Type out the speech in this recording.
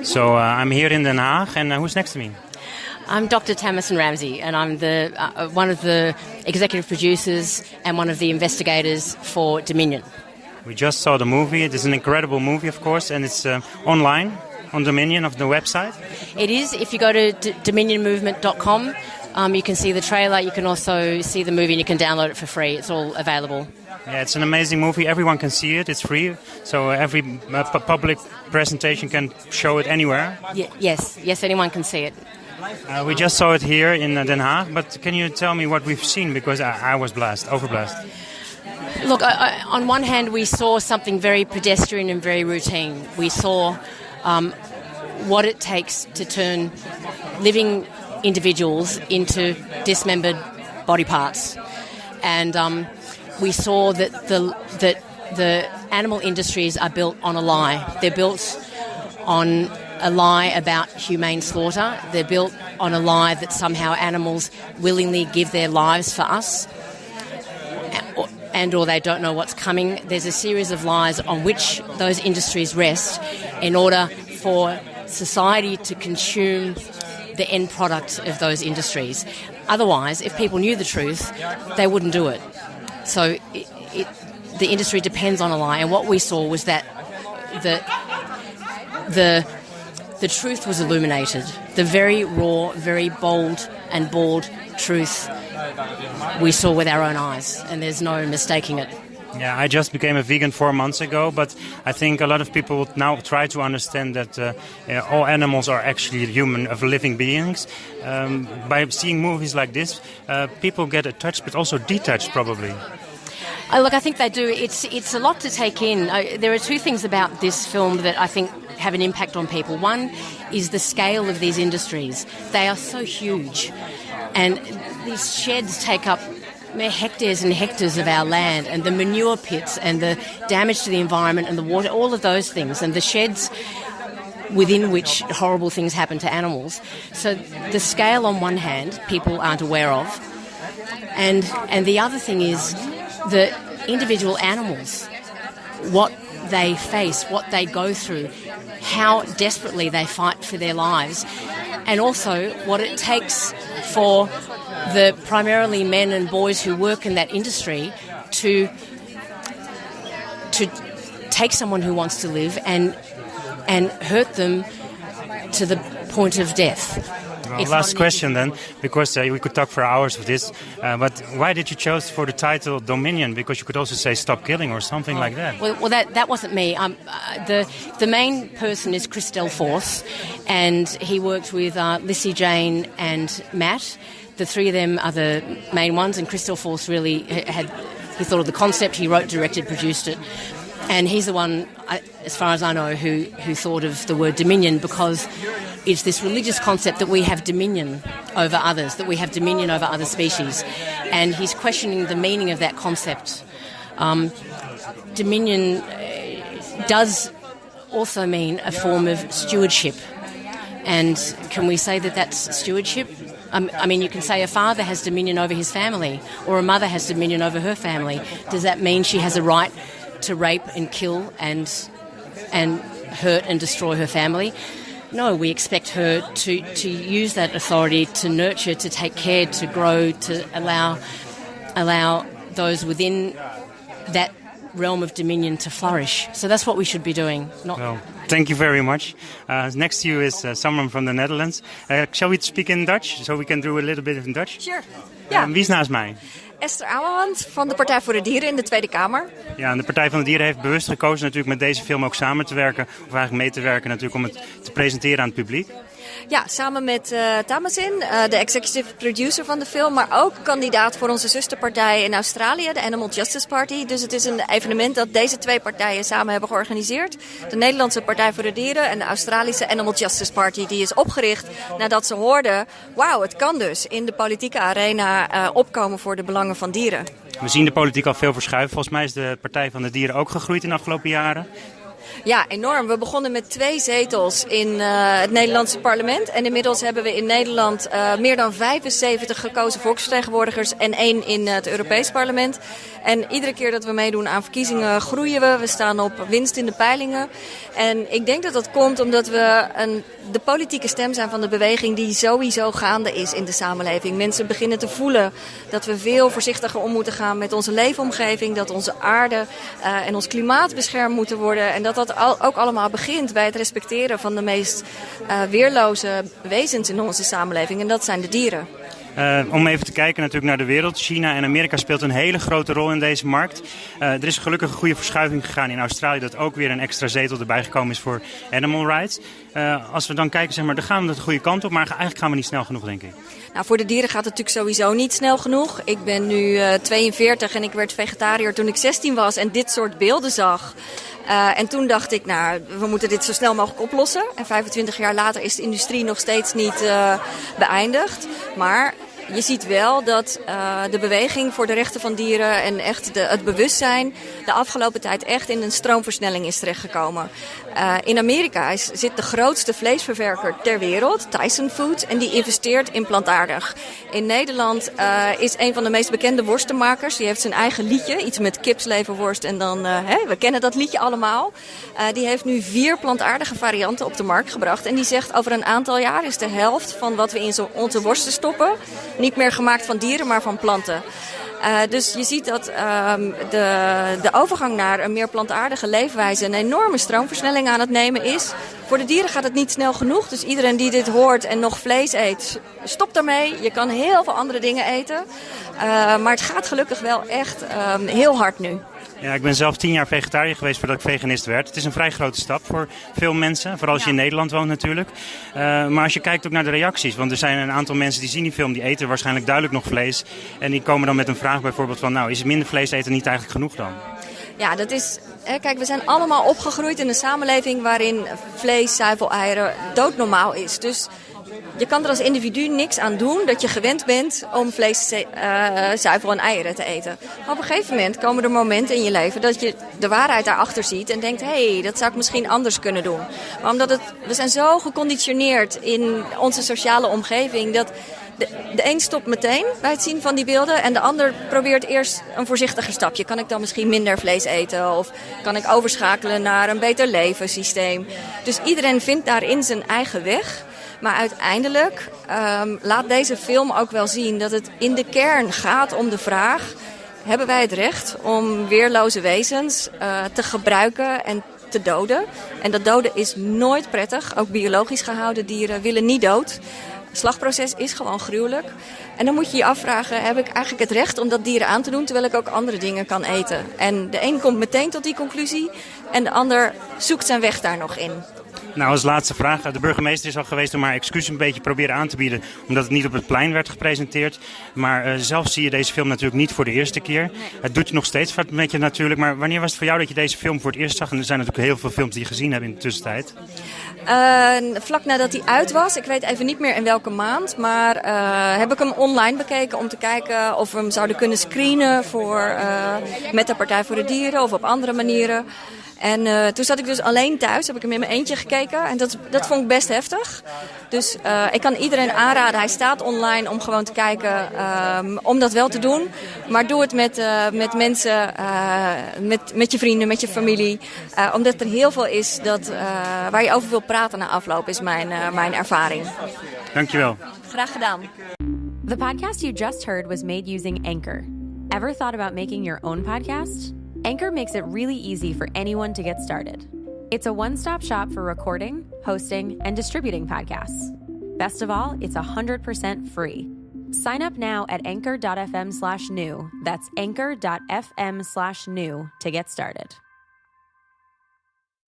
So I'm here in Den Haag, and who's next to me? I'm Dr. Tamison Ramsey, and I'm the one of the executive producers and one of the investigators for Dominion. We just saw the movie. It is an incredible movie, of course, and it's online on Dominion, of the website. It is. If you go to dominionmovement.com, you can see the trailer, you can also see the movie, and you can download it for free. It's all available. Yeah, it's an amazing movie. Everyone can see it. It's free, so every public presentation can show it anywhere. Yes, anyone can see it. We just saw it here in Den Haag, but can you tell me what we've seen? Because I was overblessed. Look, on one hand, we saw something very pedestrian and very routine. We saw what it takes to turn living individuals into dismembered body parts. And we saw that the animal industries are built on a lie. They're built on a lie about humane slaughter. They're built on a lie that somehow animals willingly give their lives for us, and or they don't know what's coming. There's a series of lies on which those industries rest in order for society to consume the end product of those industries. Otherwise, if people knew the truth, they wouldn't do it. So the industry depends on a lie, and what we saw was that the truth was illuminated. The very raw, very bold and bald truth we saw with our own eyes, and there's no mistaking it. Yeah, I just became a vegan 4 months ago, but I think a lot of people now try to understand that all animals are actually living beings. By seeing movies like this, people get attached, but also detached, probably. Look, I think they do. It's a lot to take in. There are two things about this film that I think have an impact on people. One is the scale of these industries. They are so huge, and these sheds take up hectares and hectares of our land, and the manure pits and the damage to the environment and the water, all of those things, and the sheds within which horrible things happen to animals. So the scale on one hand, people aren't aware of, and the other thing is the individual animals, what they face, what they go through, how desperately they fight for their lives, and also what it takes for the primarily men and boys who work in that industry to take someone who wants to live and hurt them to the point of death. Well, last question then, because we could talk for hours of this, but why did you choose for the title Dominion? Because you could also say Stop Killing or something like that. Well, that wasn't me. The main person is Christel Forth, and he worked with Lissy Jane and Matt. The three of them are the main ones, and Christel Forth really he thought of the concept, he wrote, directed, produced it. And he's the one, as far as I know, who thought of the word dominion, because it's this religious concept that we have dominion over others, that we have dominion over other species. And he's questioning the meaning of that concept. Dominion does also mean a form of stewardship. And can we say that that's stewardship? I mean, you can say a father has dominion over his family, or a mother has dominion over her family. Does that mean she has a right to rape and kill and hurt and destroy her family? No, we expect her to use that authority to nurture, to take care, to grow, to allow those within that realm of dominion to flourish. So that's what we should be doing. Well, thank you very much. Next to you is someone from the Netherlands. Shall we speak in Dutch, so we can do a little bit in Dutch? Sure. Ja. Wie is naast mij? Esther Ouwehand van de Partij voor de Dieren in de Tweede Kamer. Ja, en de Partij van de Dieren heeft bewust gekozen natuurlijk met deze film ook samen te werken. Of eigenlijk mee te werken natuurlijk om het te presenteren aan het publiek. Ja, samen met Tamsin, de executive producer van de film, maar ook kandidaat voor onze zusterpartij in Australië, de Animal Justice Party. Dus het is een evenement dat deze twee partijen samen hebben georganiseerd. De Nederlandse Partij voor de Dieren en de Australische Animal Justice Party, die is opgericht nadat ze hoorden, wauw, het kan dus in de politieke arena opkomen voor de belangen van dieren. We zien de politiek al veel verschuiven. Volgens mij is de Partij van de Dieren ook gegroeid in de afgelopen jaren. Ja, enorm. We begonnen met 2 zetels in het Nederlandse parlement. En inmiddels hebben we in Nederland meer dan 75 gekozen volksvertegenwoordigers en 1 in het Europees parlement. En iedere keer dat we meedoen aan verkiezingen groeien we. We staan op winst in de peilingen. En ik denk dat dat komt omdat we de politieke stem zijn van de beweging die sowieso gaande is in de samenleving. Mensen beginnen te voelen dat we veel voorzichtiger om moeten gaan met onze leefomgeving. Dat onze aarde en ons klimaat beschermd moeten worden. En dat dat ook allemaal begint bij het respecteren van de meest weerloze wezens in onze samenleving. En dat zijn de dieren. Om even te kijken natuurlijk naar de wereld. China en Amerika speelt een hele grote rol in deze markt. Er is gelukkig een goede verschuiving gegaan in Australië dat ook weer een extra zetel erbij gekomen is voor animal rights. Als we dan kijken, zeg maar, dan gaan we de goede kant op, maar eigenlijk gaan we niet snel genoeg, denk ik. Nou, voor de dieren gaat het natuurlijk sowieso niet snel genoeg. Ik ben nu 42 en ik werd vegetariër toen ik 16 was en dit soort beelden zag. En toen dacht ik, nou, we moeten dit zo snel mogelijk oplossen. En 25 jaar later is de industrie nog steeds niet beëindigd. Maar je ziet wel dat de beweging voor de rechten van dieren en echt het bewustzijn de afgelopen tijd echt in een stroomversnelling is terechtgekomen. In Amerika zit de grootste vleesverwerker ter wereld, Tyson Foods, en die investeert in plantaardig. In Nederland is een van de meest bekende worstenmakers, die heeft zijn eigen liedje, iets met kipsleverworst en dan, we kennen dat liedje allemaal. Die heeft nu 4 plantaardige varianten op de markt gebracht en die zegt over een aantal jaar is de helft van wat we in onze worsten stoppen niet meer gemaakt van dieren, maar van planten. Dus je ziet dat de overgang naar een meer plantaardige leefwijze een enorme stroomversnelling aan het nemen is. Voor de dieren gaat het niet snel genoeg. Dus iedereen die dit hoort en nog vlees eet, stop daarmee. Je kan heel veel andere dingen eten. Maar het gaat gelukkig wel echt heel hard nu. Ja, ik ben zelf 10 jaar vegetariër geweest voordat ik veganist werd. Het is een vrij grote stap voor veel mensen, vooral als je in Nederland woont natuurlijk. Maar als je kijkt ook naar de reacties, want er zijn een aantal mensen die zien die film, die eten waarschijnlijk duidelijk nog vlees. En die komen dan met een vraag bijvoorbeeld van, nou, is minder vlees eten niet eigenlijk genoeg dan? Ja, dat is... Kijk, we zijn allemaal opgegroeid in een samenleving waarin vlees, zuivel, eieren doodnormaal is. Dus je kan er als individu niks aan doen dat je gewend bent om vlees, zuivel en eieren te eten. Maar op een gegeven moment komen er momenten in je leven dat je de waarheid daarachter ziet en denkt, hé, dat zou ik misschien anders kunnen doen. Maar omdat we zijn zo geconditioneerd in onze sociale omgeving dat de een stopt meteen bij het zien van die beelden en de ander probeert eerst een voorzichtiger stapje. Kan ik dan misschien minder vlees eten of kan ik overschakelen naar een beter levenssysteem? Dus iedereen vindt daarin zijn eigen weg. Maar uiteindelijk laat deze film ook wel zien dat het in de kern gaat om de vraag, hebben wij het recht om weerloze wezens te gebruiken en te doden? En dat doden is nooit prettig. Ook biologisch gehouden dieren willen niet dood. Het slagproces is gewoon gruwelijk. En dan moet je je afvragen, heb ik eigenlijk het recht om dat dieren aan te doen terwijl ik ook andere dingen kan eten? En de een komt meteen tot die conclusie en de ander zoekt zijn weg daar nog in. Nou, als laatste vraag. De burgemeester is al geweest om haar excuus een beetje proberen aan te bieden, omdat het niet op het plein werd gepresenteerd. Maar zelf zie je deze film natuurlijk niet voor de eerste keer. Nee. Het doet je nog steeds wat met je natuurlijk. Maar wanneer was het voor jou dat je deze film voor het eerst zag? En er zijn natuurlijk heel veel films die je gezien hebt in de tussentijd. Vlak nadat hij uit was, ik weet even niet meer in welke maand, maar heb ik hem online bekeken om te kijken of we hem zouden kunnen screenen met de Partij voor de Dieren of op andere manieren. En toen zat ik dus alleen thuis, heb ik hem in mijn eentje gekeken en dat vond ik best heftig. Dus ik kan iedereen aanraden, hij staat online om gewoon te kijken, om dat wel te doen. Maar doe het met mensen, met je vrienden, met je familie. Omdat er heel veel is waar je over wil praten na afloop, is mijn ervaring. Dankjewel. Graag gedaan. The podcast you just heard was made using Anchor. Ever thought about making your own podcast? Anchor makes it really easy for anyone to get started. It's a one-stop shop for recording, hosting, and distributing podcasts. Best of all, it's 100% free. Sign up now at anchor.fm/new. That's anchor.fm/new to get started.